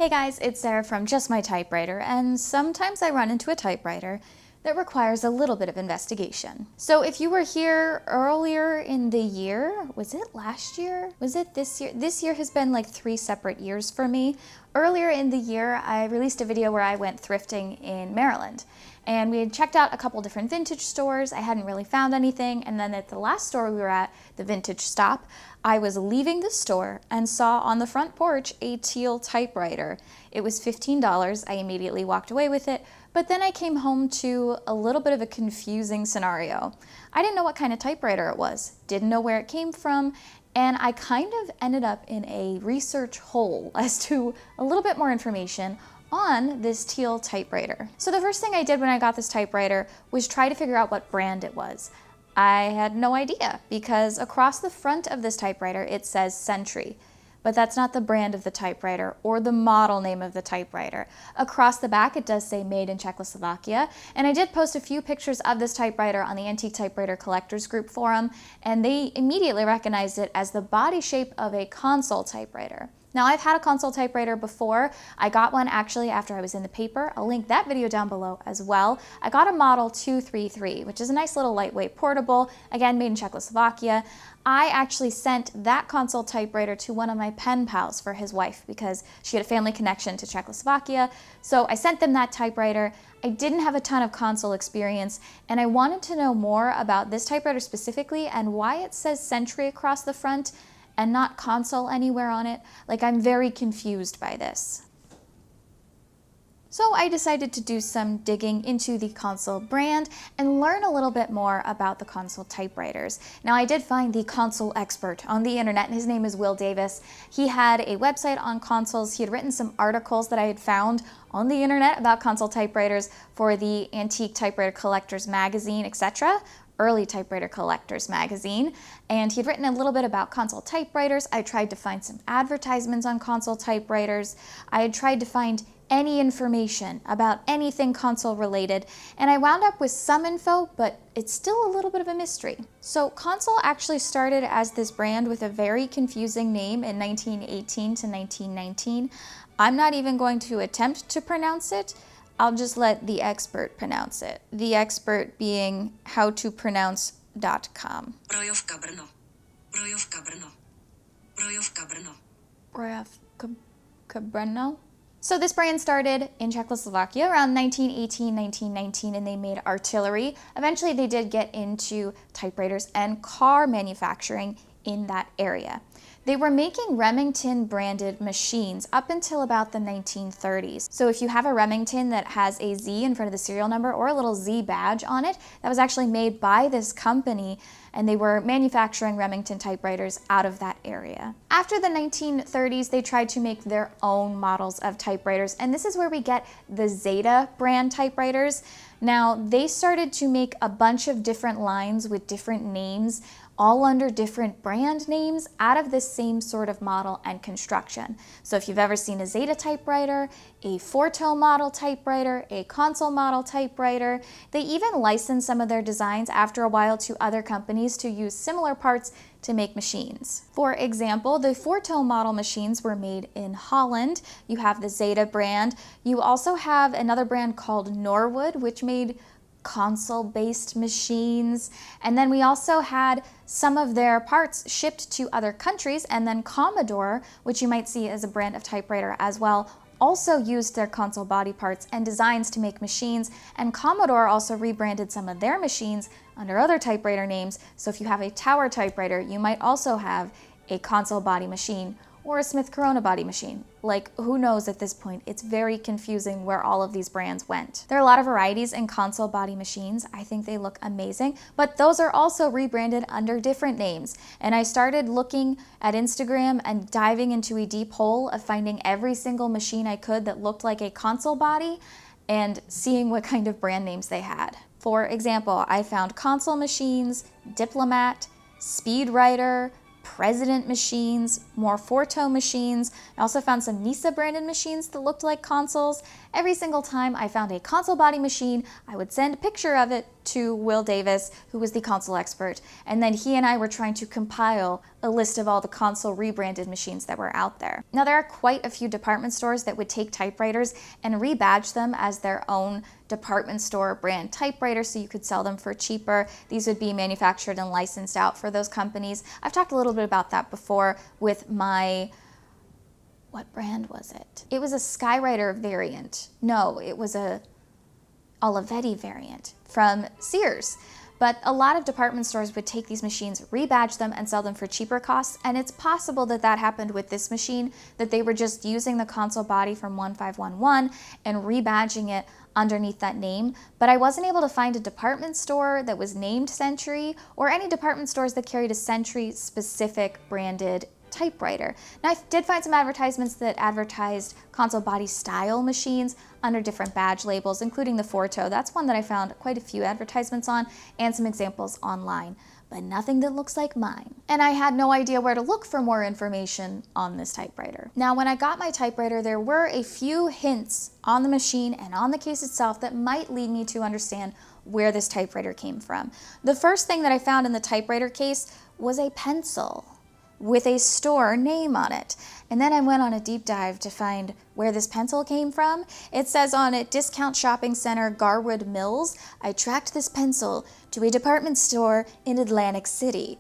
Hey guys, it's Sarah from Just My Typewriter, and sometimes I run into a typewriter that requires a little bit of investigation. So if you were here earlier in the year, was it last year? Was it this year? This year has been like 3 separate years for me. Earlier in the year, I released a video where I went thrifting in Maryland. And we had checked out a couple different vintage stores. I hadn't really found anything. And then at the last store we were at, the Vintage Stop, I was leaving the store and saw on the front porch a teal typewriter. It was $15. I immediately walked away with it. But then I came home to a little bit of a confusing scenario. I didn't know what kind of typewriter it was, didn't know where it came from, and I kind of ended up in a research hole as to a little bit more information on this teal typewriter. So the first thing I did when I got this typewriter was try to figure out what brand it was. I had no idea because across the front of this typewriter it says Century, but that's not the brand of the typewriter or the model name of the typewriter. Across the back it does say made in Czechoslovakia, and I did post a few pictures of this typewriter on the Antique Typewriter Collectors Group forum, and they immediately recognized it as the body shape of a Consul typewriter. Now, I've had a Consul typewriter before. I got one actually after I was in the paper. I'll link that video down below as well. I got a model 233, which is a nice little lightweight portable, again made in Czechoslovakia. I actually sent that Consul typewriter to one of my pen pals for his wife because she had a family connection to Czechoslovakia. So I sent them that typewriter. I didn't have a ton of Consul experience, and I wanted to know more about this typewriter specifically and why it says Century across the front and not Consul anywhere on it. Like, I'm very confused by this. So I decided to do some digging into the Consul brand and learn a little bit more about the Consul typewriters. Now, I did find the Consul expert on the internet, and his name is Will Davis. He had a website on Consuls. He had written some articles that I had found on the internet about Consul typewriters for the Antique Typewriter Collectors magazine, etc. Early Typewriter Collectors magazine, and he'd written a little bit about Consul typewriters. I tried to find some advertisements on Consul typewriters. I had tried to find any information about anything Consul related, and I wound up with some info, but it's still a little bit of a mystery. So Consul actually started as this brand with a very confusing name in 1918 to 1919. I'm not even going to attempt to pronounce it. I'll just let the expert pronounce it. The expert being howtopronounce.com. Brojovka Brno. Brojovka Brno. Brojovka Brno. Brojovka Brno. So this brand started in Czechoslovakia around 1918, 1919, and they made artillery. Eventually they did get into typewriters and car manufacturing in that area. They were making Remington branded machines up until about the 1930s. So if you have a Remington that has a Z in front of the serial number or a little Z badge on it, that was actually made by this company, and they were manufacturing Remington typewriters out of that area. After the 1930s, they tried to make their own models of typewriters, and this is where we get the Zeta brand typewriters. Now, they started to make a bunch of different lines with different names, all under different brand names out of this same sort of model and construction. So if you've ever seen a Zeta typewriter, a Forto model typewriter, a Consul model typewriter, they even licensed some of their designs after a while to other companies to use similar parts to make machines. For example, the Forto model machines were made in Holland. You have the Zeta brand. You also have another brand called Norwood, which made Consul-based machines. And then we also had some of their parts shipped to other countries, and then Commodore, which you might see as a brand of typewriter as well, also used their Consul body parts and designs to make machines, and Commodore also rebranded some of their machines under other typewriter names. So if you have a Tower typewriter, you might also have a Consul body machine or a Smith Corona body machine. Like, who knows at this point? It's very confusing where all of these brands went. There are a lot of varieties in Consul body machines. I think they look amazing, but those are also rebranded under different names. And I started looking at Instagram and diving into a deep hole of finding every single machine I could that looked like a Consul body and seeing what kind of brand names they had. For example, I found Consul machines, Diplomat, Speedwriter, President machines, more Forto machines. I also found some Nisa branded machines that looked like Consuls. Every single time I found a Consul body machine, I would send a picture of it to Will Davis, who was the Consul expert, and then he and I were trying to compile a list of all the Consul rebranded machines that were out there. Now, there are quite a few department stores that would take typewriters and rebadge them as their own department store brand typewriter, so you could sell them for cheaper. These would be manufactured and licensed out for those companies. I've talked a little bit about that before with my, what brand was it? It was a Skywriter variant. No, it was a Olivetti variant from Sears. But a lot of department stores would take these machines, rebadge them, and sell them for cheaper costs. And it's possible that that happened with this machine, that they were just using the Consul body from 1511 and rebadging it underneath that name. But I wasn't able to find a department store that was named Century or any department stores that carried a Century-specific branded typewriter. Now, I did find some advertisements that advertised Consul body style machines under different badge labels, including the Forto. That's one that I found quite a few advertisements on and some examples online, but nothing that looks like mine. And I had no idea where to look for more information on this typewriter. Now, when I got my typewriter, there were a few hints on the machine and on the case itself that might lead me to understand where this typewriter came from. The first thing that I found in the typewriter case was a pencil with a store name on it. And then I went on a deep dive to find where this pencil came from. It says on it, Discount Shopping Center, Garwood Mills. I tracked this pencil to a department store in Atlantic City.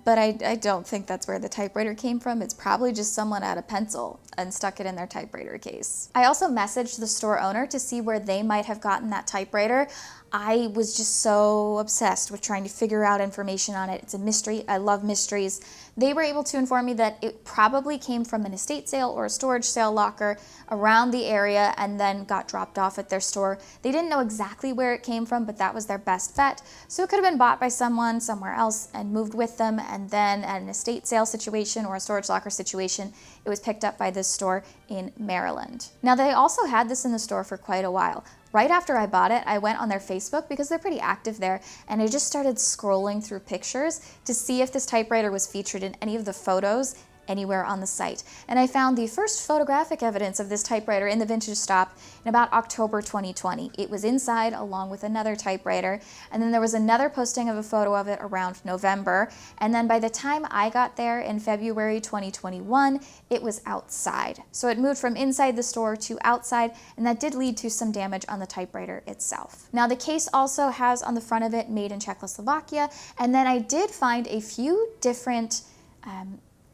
But I don't think that's where the typewriter came from. It's probably just someone had a pencil and stuck it in their typewriter case. I also messaged the store owner to see where they might have gotten that typewriter. I was just so obsessed with trying to figure out information on it. It's a mystery. I love mysteries. They were able to inform me that it probably came from an estate sale or a storage sale locker around the area and then got dropped off at their store. They didn't know exactly where it came from, but that was their best bet. So it could have been bought by someone somewhere else and moved with them, and then at an estate sale situation or a storage locker situation, it was picked up by this store in Maryland. Now, they also had this in the store for quite a while. Right after I bought it, I went on their Facebook because they're pretty active there, and I just started scrolling through pictures to see if this typewriter was featured in any of the photos anywhere on the site. And I found the first photographic evidence of this typewriter in the vintage stop in about October 2020. It was inside along with another typewriter, and then there was another posting of a photo of it around November, and then by the time I got there in February 2021, it was outside. So it moved from inside the store to outside, and that did lead to some damage on the typewriter itself. Now, the case also has on the front of it, made in Czechoslovakia, and then I did find a few different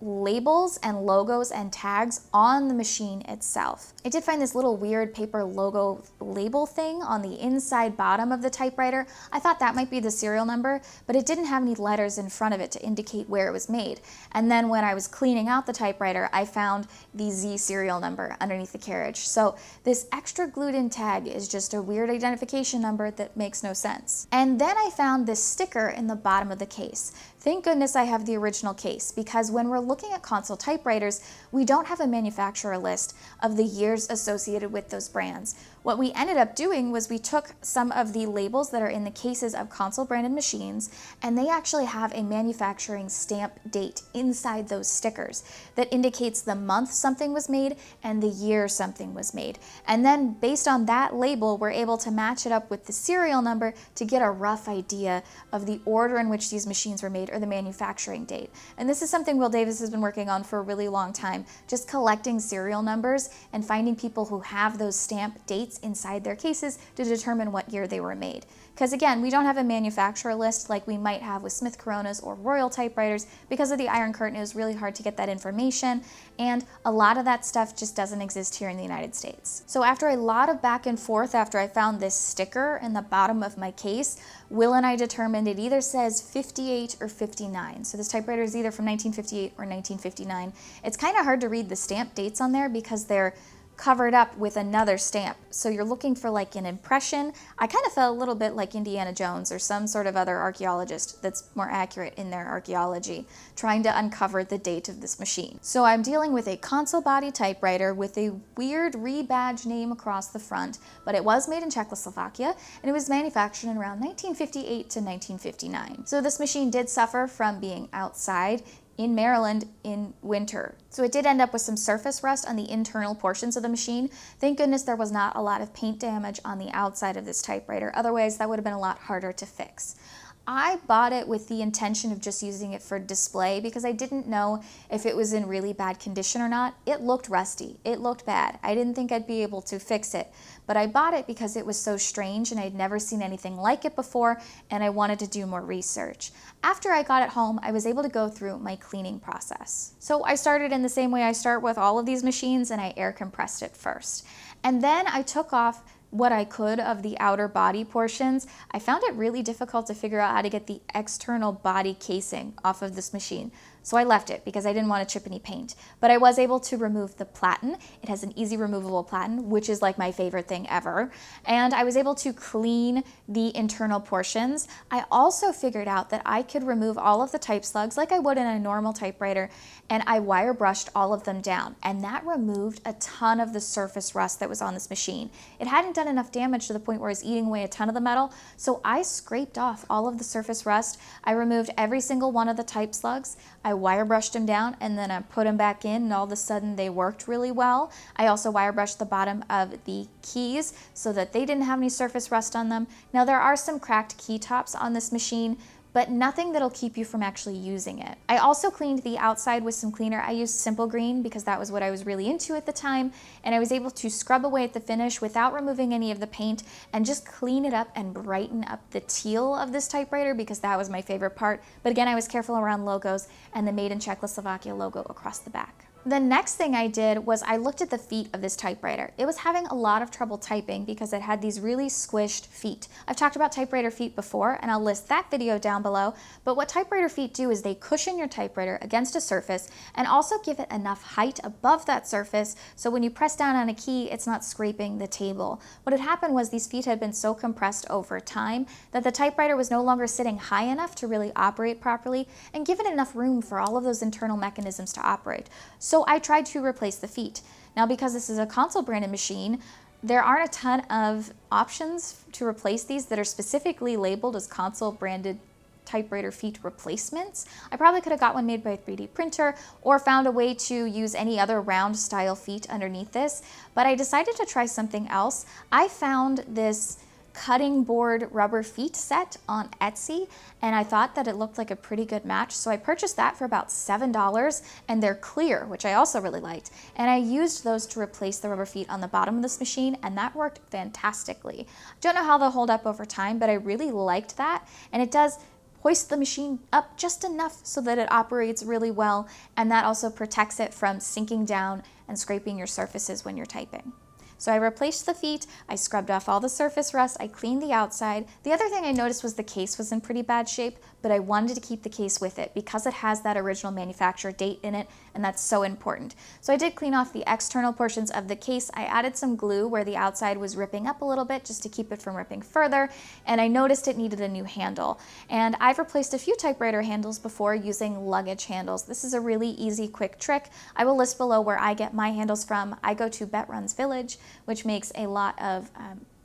labels and logos and tags on the machine itself. I did find this little weird paper logo label thing on the inside bottom of the typewriter. I thought that might be the serial number, but it didn't have any letters in front of it to indicate where it was made. And then when I was cleaning out the typewriter, I found the Z serial number underneath the carriage. So this extra glued in tag is just a weird identification number that makes no sense. And then I found this sticker in the bottom of the case. Thank goodness I have the original case, because when we're looking at Consul typewriters, we don't have a manufacturer list of the years associated with those brands. What we ended up doing was we took some of the labels that are in the cases of Consul branded machines, and they actually have a manufacturing stamp date inside those stickers that indicates the month something was made and the year something was made. And then based on that label, we're able to match it up with the serial number to get a rough idea of the order in which these machines were made or the manufacturing date. And this is something Will Davis has been working on for a really long time, just collecting serial numbers and finding people who have those stamp dates inside their cases to determine what year they were made. Because again, we don't have a manufacturer list like we might have with Smith Coronas or Royal typewriters. Because of the Iron Curtain, it was really hard to get that information, and a lot of that stuff just doesn't exist here in the United States. So after a lot of back and forth, after I found this sticker in the bottom of my case, Will and I determined it either says 58 or 59. So this typewriter is either from 1958 or 1959. It's kind of hard to read the stamp dates on there because they're covered up with another stamp. So you're looking for like an impression. I kind of felt a little bit like Indiana Jones or some sort of other archaeologist that's more accurate in their archaeology, trying to uncover the date of this machine. So I'm dealing with a Consul body typewriter with a weird rebadge name across the front, but it was made in Czechoslovakia and it was manufactured in around 1958 to 1959. So this machine did suffer from being outside in Maryland in winter. So it did end up with some surface rust on the internal portions of the machine. Thank goodness there was not a lot of paint damage on the outside of this typewriter. Otherwise, that would have been a lot harder to fix. I bought it with the intention of just using it for display because I didn't know if it was in really bad condition or not. It looked rusty. It looked bad. I didn't think I'd be able to fix it, but I bought it because it was so strange and I'd never seen anything like it before, and I wanted to do more research. After I got it home, I was able to go through my cleaning process. So I started in the same way I start with all of these machines, and I air compressed it first. And then I took off what I could of the outer body portions. I found it really difficult to figure out how to get the external body casing off of this machine. So I left it because I didn't want to chip any paint. But I was able to remove the platen. It has an easy removable platen, which is like my favorite thing ever. And I was able to clean the internal portions. I also figured out that I could remove all of the type slugs like I would in a normal typewriter, and I wire brushed all of them down. And that removed a ton of the surface rust that was on this machine. It hadn't done enough damage to the point where it was eating away a ton of the metal, so I scraped off all of the surface rust. I removed every single one of the type slugs. I wire brushed them down, and then I put them back in, and all of a sudden they worked really well. I also wire brushed the bottom of the keys so that they didn't have any surface rust on them. Now there are some cracked key tops on this machine, but nothing that'll keep you from actually using it. I also cleaned the outside with some cleaner. I used Simple Green because that was what I was really into at the time, and I was able to scrub away at the finish without removing any of the paint and just clean it up and brighten up the teal of this typewriter because that was my favorite part. But again, I was careful around logos and the Made in Czechoslovakia logo across the back. The next thing I did was I looked at the feet of this typewriter. It was having a lot of trouble typing because it had these really squished feet. I've talked about typewriter feet before, and I'll list that video down below, but what typewriter feet do is they cushion your typewriter against a surface and also give it enough height above that surface so when you press down on a key, it's not scraping the table. What had happened was these feet had been so compressed over time that the typewriter was no longer sitting high enough to really operate properly and give it enough room for all of those internal mechanisms to operate. So I tried to replace the feet. Now, because this is a Consul branded machine, there aren't a ton of options to replace these that are specifically labeled as Consul branded typewriter feet replacements. I probably could have got one made by a 3D printer or found a way to use any other round style feet underneath this, but I decided to try something else. I found this cutting board rubber feet set on Etsy, and I thought that it looked like a pretty good match, so I purchased that for about $7, and they're clear, which I also really liked, and I used those to replace the rubber feet on the bottom of this machine, and that worked fantastically. I don't know how they'll hold up over time, but I really liked that, and it does hoist the machine up just enough so that it operates really well, and that also protects it from sinking down and scraping your surfaces when you're typing. So I replaced the feet, I scrubbed off all the surface rust, I cleaned the outside. The other thing I noticed was the case was in pretty bad shape, but I wanted to keep the case with it because it has that original manufacturer date in it, and that's so important. So I did clean off the external portions of the case. I added some glue where the outside was ripping up a little bit just to keep it from ripping further, and I noticed it needed a new handle. And I've replaced a few typewriter handles before using luggage handles. This is a really easy, quick trick. I will list below where I get my handles from. I go to Bet Runs Village, which makes a lot of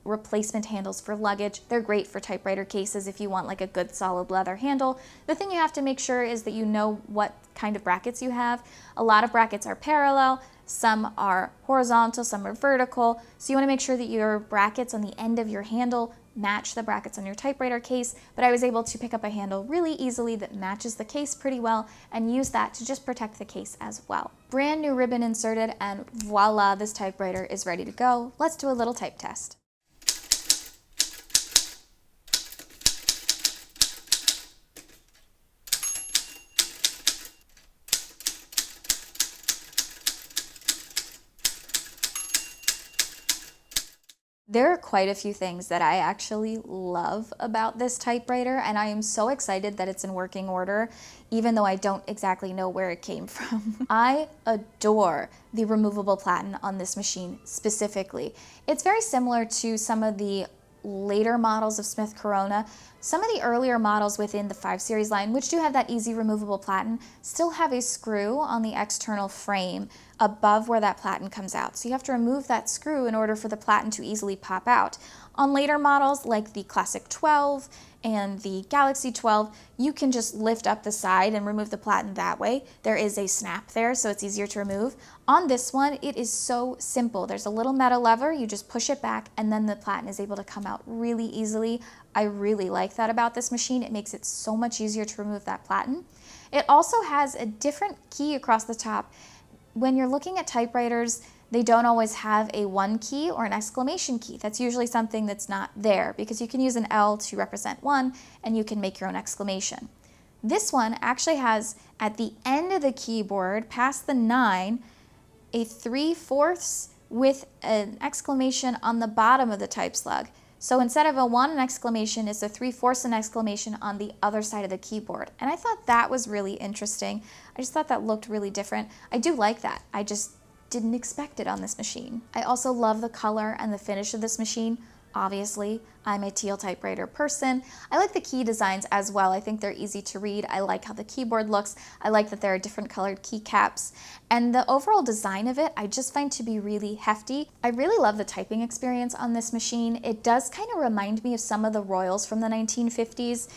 replacement handles for luggage. They're great for typewriter cases if you want like a good solid leather handle. The thing you have to make sure is that you know what kind of brackets you have. A lot of brackets are parallel, some are horizontal, some are vertical. So you want to make sure that your brackets on the end of your handle match the brackets on your typewriter case, but I was able to pick up a handle really easily that matches the case pretty well and use that to just protect the case as well. Brand new ribbon inserted, and voila, this typewriter is ready to go. Let's do a little type test. There are quite a few things that I actually love about this typewriter, and I am so excited that it's in working order, even though I don't exactly know where it came from. I adore the removable platen on this machine specifically. It's very similar to some of the later models of Smith Corona. Some of the earlier models within the 5 Series line, which do have that easy removable platen, still have a screw on the external frame above where that platen comes out. So you have to remove that screw in order for the platen to easily pop out. On later models like the Classic 12 and the Galaxy 12, you can just lift up the side and remove the platen that way. There is a snap there, so it's easier to remove. On this one, it is so simple. There's a little metal lever, you just push it back, and then the platen is able to come out really easily. I really like that about this machine. It makes it so much easier to remove that platen. It also has a different key across the top. When you're looking at typewriters, they don't always have a 1 key or an exclamation key. That's usually something that's not there because you can use an L to represent 1 and you can make your own exclamation. This one actually has, at the end of the keyboard, past the 9, a 3/4 with an exclamation on the bottom of the type slug. So instead of a 1 an exclamation, it's a 3/4 an exclamation on the other side of the keyboard. And I thought that was really interesting. I just thought that looked really different. I do like that. I just didn't expect it on this machine. I also love the color and the finish of this machine. Obviously, I'm a teal typewriter person. I like the key designs as well. I think they're easy to read. I like how the keyboard looks. I like that there are different colored keycaps. And the overall design of it, I just find to be really hefty. I really love the typing experience on this machine. It does kind of remind me of some of the Royals from the 1950s,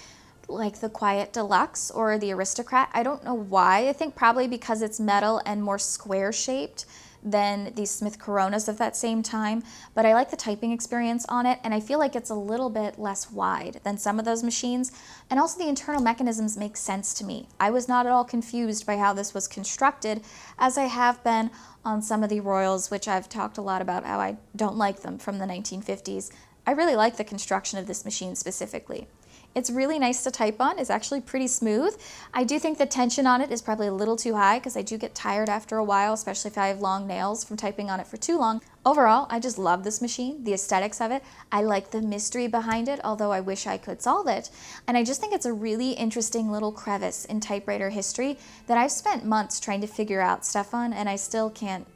like the Quiet Deluxe or the Aristocrat. I don't know why. I think probably because it's metal and more square shaped than the Smith Coronas of that same time, but I like the typing experience on it, and I feel like it's a little bit less wide than some of those machines, and also the internal mechanisms make sense to me. I was not at all confused by how this was constructed, as I have been on some of the Royals, which I've talked a lot about how I don't like them from the 1950s. I really like the construction of this machine specifically. It's really nice to type on. It's actually pretty smooth. I do think the tension on it is probably a little too high because I do get tired after a while, especially if I have long nails from typing on it for too long. Overall, I just love this machine, the aesthetics of it. I like the mystery behind it, although I wish I could solve it. And I just think it's a really interesting little crevice in typewriter history that I've spent months trying to figure out stuff on, and I still can't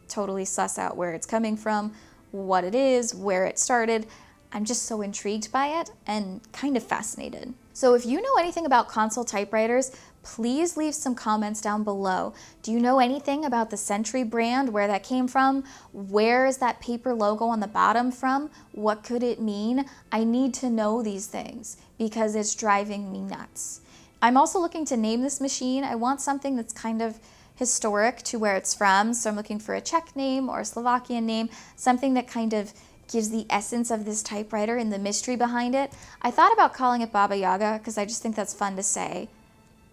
totally suss out where it's coming from, what it is, where it started. I'm just so intrigued by it and kind of fascinated. So if you know anything about Consul typewriters, please leave some comments down below. Do you know anything about the Century brand, where that came from? Where is that paper logo on the bottom from? What could it mean? I need to know these things because it's driving me nuts. I'm also looking to name this machine. I want something that's kind of historic to where it's from. So I'm looking for a Czech name or a Slovakian name, something that kind of gives the essence of this typewriter and the mystery behind it. I thought about calling it Baba Yaga because I just think that's fun to say.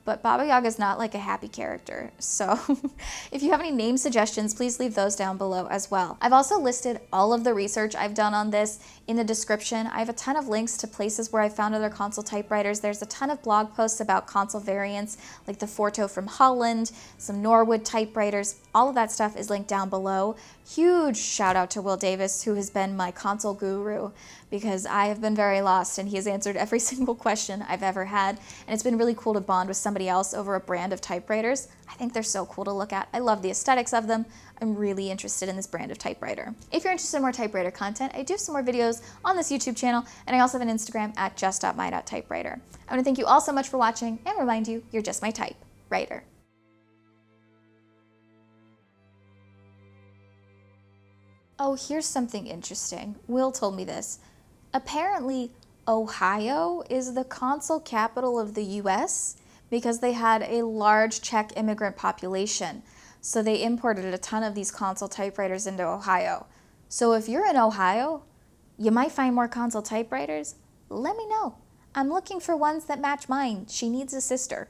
But Baba Yaga is not like a happy character. So if you have any name suggestions, please leave those down below as well. I've also listed all of the research I've done on this in the description. I have a ton of links to places where I found other Consul typewriters. There's a ton of blog posts about Consul variants, like the Forto from Holland, some Norwood typewriters. All of that stuff is linked down below. Huge shout out to Will Davis, who has been my Consul guru, because I have been very lost and he has answered every single question I've ever had. And it's been really cool to bond with somebody else over a brand of typewriters. I think they're so cool to look at. I love the aesthetics of them. I'm really interested in this brand of typewriter. If you're interested in more typewriter content, I do have some more videos on this YouTube channel, and I also have an Instagram at just.my.typewriter. I want to thank you all so much for watching and remind you, you're just my typewriter. Oh, here's something interesting. Will told me this. Apparently, Ohio is the Consul capital of the US because they had a large Czech immigrant population. So they imported a ton of these Consul typewriters into Ohio. So if you're in Ohio, you might find more Consul typewriters. Let me know. I'm looking for ones that match mine. She needs a sister.